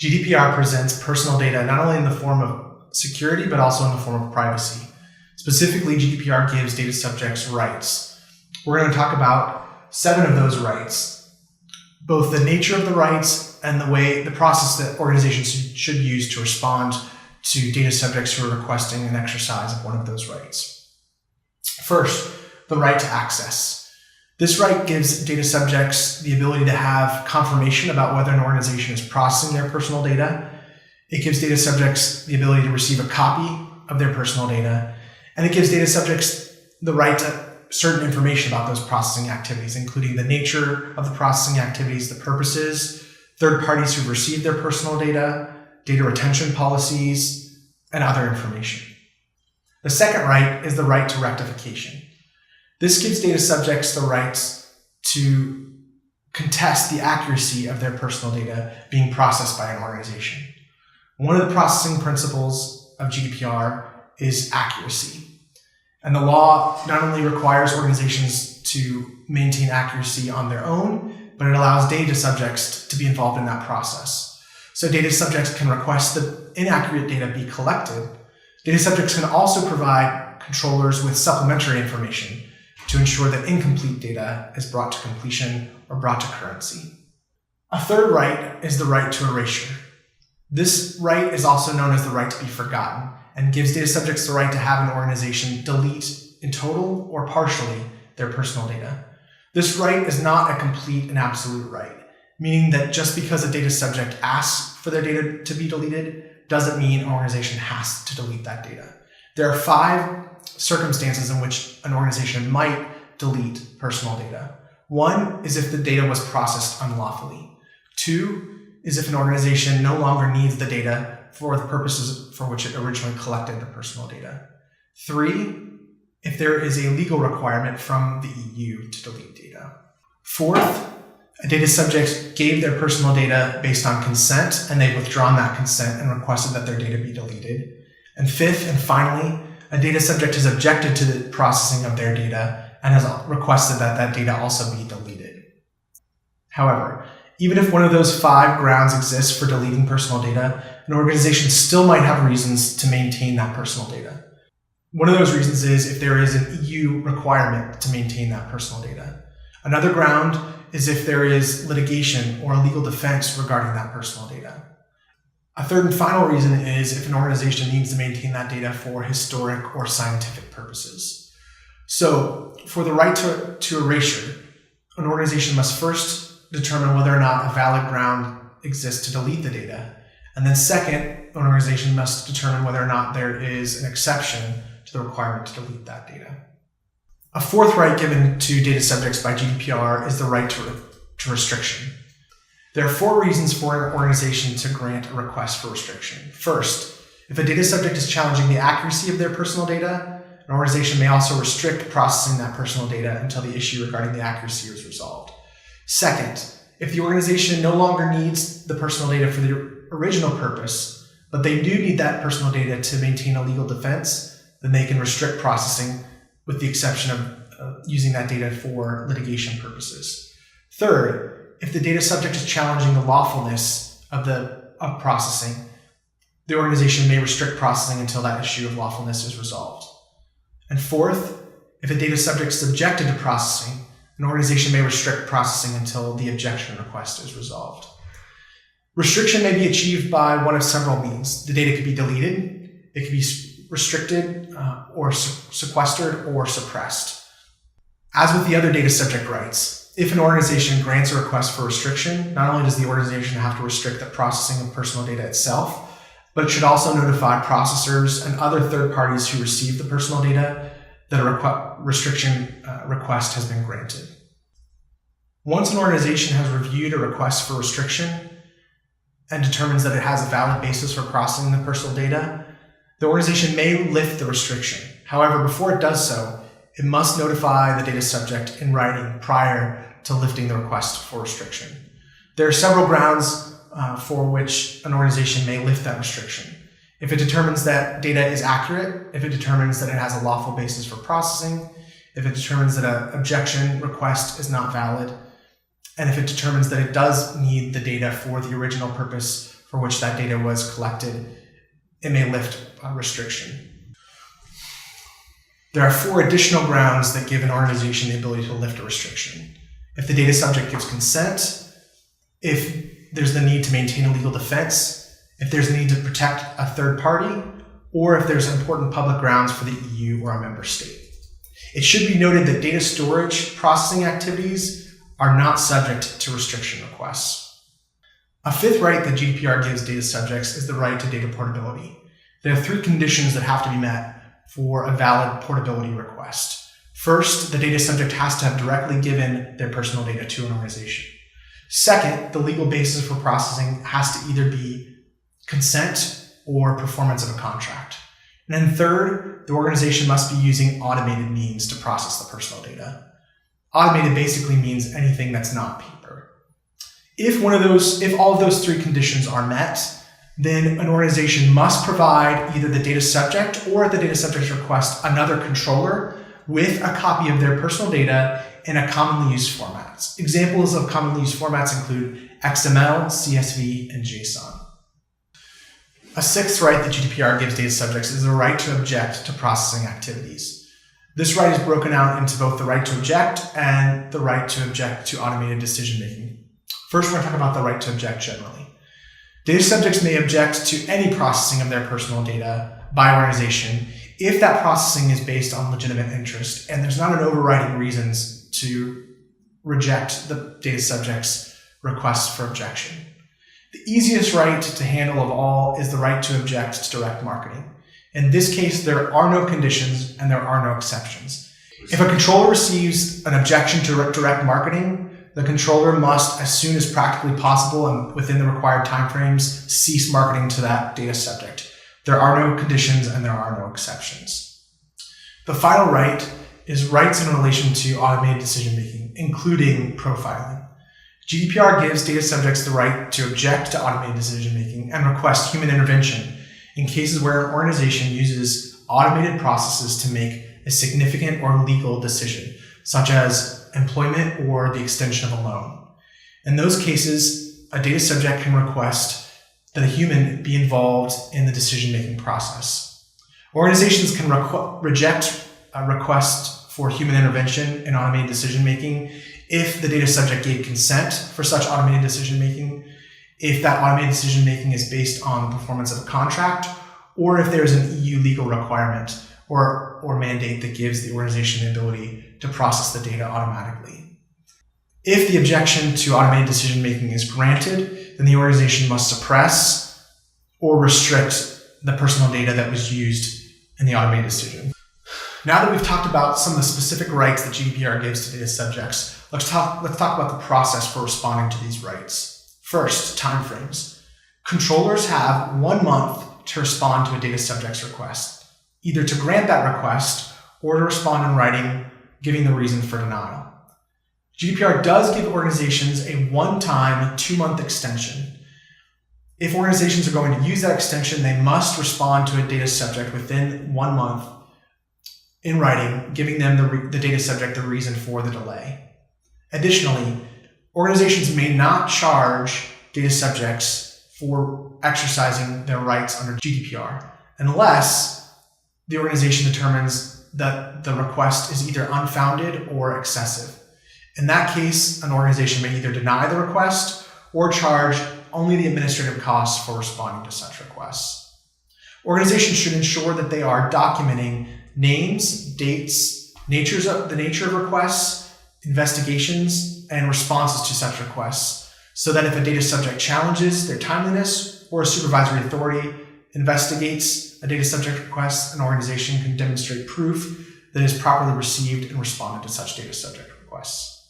GDPR presents personal data not only in the form of security, but also in the form of privacy. Specifically, GDPR gives data subjects rights. We're going to talk about 7 of those rights, both the nature of the rights and the process that organizations should use to respond to data subjects who are requesting an exercise of one of those rights. First, the right to access. This right gives data subjects the ability to have confirmation about whether an organization is processing their personal data. It gives data subjects the ability to receive a copy of their personal data, and it gives data subjects the right to certain information about those processing activities, including the nature of the processing activities, the purposes, third parties who've received their personal data, data retention policies, and other information. The second right is the right to rectification. This gives data subjects the rights to contest the accuracy of their personal data being processed by an organization. One of the processing principles of GDPR is accuracy. And the law not only requires organizations to maintain accuracy on their own, but it allows data subjects to be involved in that process. So data subjects can request that inaccurate data be collected. Data subjects can also provide controllers with supplementary information to ensure that incomplete data is brought to completion or brought to currency. A third right is the right to erasure. This right is also known as the right to be forgotten and gives data subjects the right to have an organization delete in total or partially their personal data. This right is not a complete and absolute right, meaning that just because a data subject asks for their data to be deleted doesn't mean an organization has to delete that data. There are 5 circumstances in which an organization might delete personal data. 1 is if the data was processed unlawfully. 2 is if an organization no longer needs the data for the purposes for which it originally collected the personal data. 3, if there is a legal requirement from the EU to delete data. 4th, a data subject gave their personal data based on consent and they've withdrawn that consent and requested that their data be deleted. And 5th, and finally, a data subject has objected to the processing of their data and has requested that that data also be deleted. However, even if one of those 5 grounds exists for deleting personal data, an organization still might have reasons to maintain that personal data. One of those reasons is if there is an EU requirement to maintain that personal data. Another ground is if there is litigation or a legal defense regarding that personal data. A third and final reason is if an organization needs to maintain that data for historic or scientific purposes. So, for the right to erasure, an organization must first determine whether or not a valid ground exists to delete the data. And then second, an organization must determine whether or not there is an exception to the requirement to delete that data. A fourth right given to data subjects by GDPR is the right to restriction. There are 4 reasons for an organization to grant a request for restriction. First, if a data subject is challenging the accuracy of their personal data, an organization may also restrict processing that personal data until the issue regarding the accuracy is resolved. Second, if the organization no longer needs the personal data for the original purpose, but they do need that personal data to maintain a legal defense, then they can restrict processing with the exception of using that data for litigation purposes. Third, if the data subject is challenging the lawfulness of processing, the organization may restrict processing until that issue of lawfulness is resolved. And fourth, if a data subject is subjected to processing, an organization may restrict processing until the objection request is resolved. Restriction may be achieved by one of several means. The data could be deleted, it could be restricted or sequestered or suppressed. As with the other data subject rights, if an organization grants a request for restriction, not only does the organization have to restrict the processing of personal data itself, but it should also notify processors and other third parties who receive the personal data that a restriction request has been granted. Once an organization has reviewed a request for restriction and determines that it has a valid basis for processing the personal data, the organization may lift the restriction. However, before it does so, it must notify the data subject in writing prior to lifting the request for restriction. There are several grounds for which an organization may lift that restriction. If it determines that data is accurate, if it determines that it has a lawful basis for processing, if it determines that an objection request is not valid, and if it determines that it does need the data for the original purpose for which that data was collected, it may lift a restriction. There are 4 additional grounds that give an organization the ability to lift a restriction. If the data subject gives consent, if there's the need to maintain a legal defense, if there's a need to protect a third party, or if there's important public grounds for the EU or a member state. It should be noted that data storage processing activities are not subject to restriction requests. A 5th right that GDPR gives data subjects is the right to data portability. There are 3 conditions that have to be met for a valid portability request. First, the data subject has to have directly given their personal data to an organization. Second, the legal basis for processing has to either be consent or performance of a contract. And then third, the organization must be using automated means to process the personal data. Automated basically means anything that's not paper. If all of those 3 conditions are met, then an organization must provide either the data subject or at the data subject's request another controller with a copy of their personal data in a commonly used formats. Examples of commonly used formats include XML, CSV, and JSON. A 6th right that GDPR gives data subjects is the right to object to processing activities. This right is broken out into both the right to object and the right to object to automated decision-making. First, we're going to talk about the right to object generally. Data subjects may object to any processing of their personal data by an organization if that processing is based on legitimate interest and there's not an overriding reasons to reject the data subject's request for objection. The easiest right to handle of all is the right to object to direct marketing. In this case, there are no conditions and there are no exceptions. If a controller receives an objection to direct marketing, the controller must, as soon as practically possible and within the required timeframes, cease marketing to that data subject. There are no conditions and there are no exceptions. The final right is rights in relation to automated decision-making, including profiling. GDPR gives data subjects the right to object to automated decision-making and request human intervention in cases where an organization uses automated processes to make a significant or legal decision, such as employment or the extension of a loan. In those cases, a data subject can request that a human be involved in the decision-making process. Organizations can reject a request for human intervention in automated decision-making if the data subject gave consent for such automated decision-making, if that automated decision-making is based on the performance of a contract, or if there's an EU legal requirement or mandate that gives the organization the ability to process the data automatically. If the objection to automated decision-making is granted, then the organization must suppress or restrict the personal data that was used in the automated decision. Now that we've talked about some of the specific rights that GDPR gives to data subjects, let's talk about the process for responding to these rights. First, timeframes. Controllers have 1 month to respond to a data subject's request, either to grant that request or to respond in writing, giving the reason for denial. GDPR does give organizations a one-time 2-month extension. If organizations are going to use that extension, they must respond to a data subject within 1 month in writing, giving them the data subject the reason for the delay. Additionally, organizations may not charge data subjects for exercising their rights under GDPR unless the organization determines that the request is either unfounded or excessive. In that case, an organization may either deny the request or charge only the administrative costs for responding to such requests. Organizations should ensure that they are documenting names, dates, the nature of requests, investigations, and responses to such requests, so that if a data subject challenges their timeliness or a supervisory authority investigates a data subject request, an organization can demonstrate proof that it has properly received and responded to such data subject requests.